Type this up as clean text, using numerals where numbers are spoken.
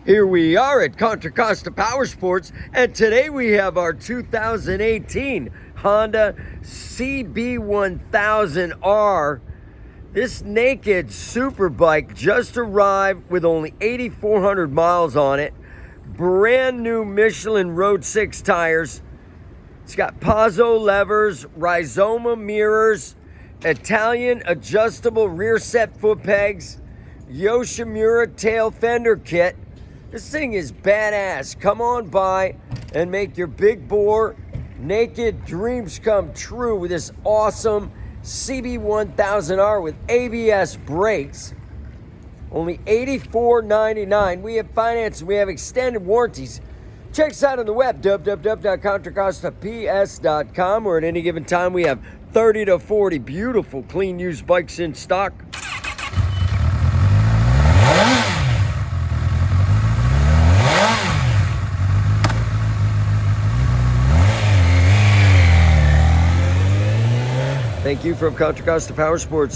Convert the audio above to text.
Here we are at Contra Costa Powersports, and today we have our 2018 Honda CB1000R. This naked Superbike just arrived with only 8,400 miles on it. Brand new Michelin Road 6 tires. It's got Pazzo levers, Rhizoma mirrors, Italian adjustable rear set foot pegs, Yoshimura tail fender kit. This thing is badass. Come on by and make your big bore naked dreams come true with this awesome CB1000R with ABS brakes. Only $84.99. We have finance, we have extended warranties. Check us out on the web, www.contracostaps.com, where at any given time we have 30 to 40 beautiful clean used bikes in stock. Thank you from Contra Costa Powersports.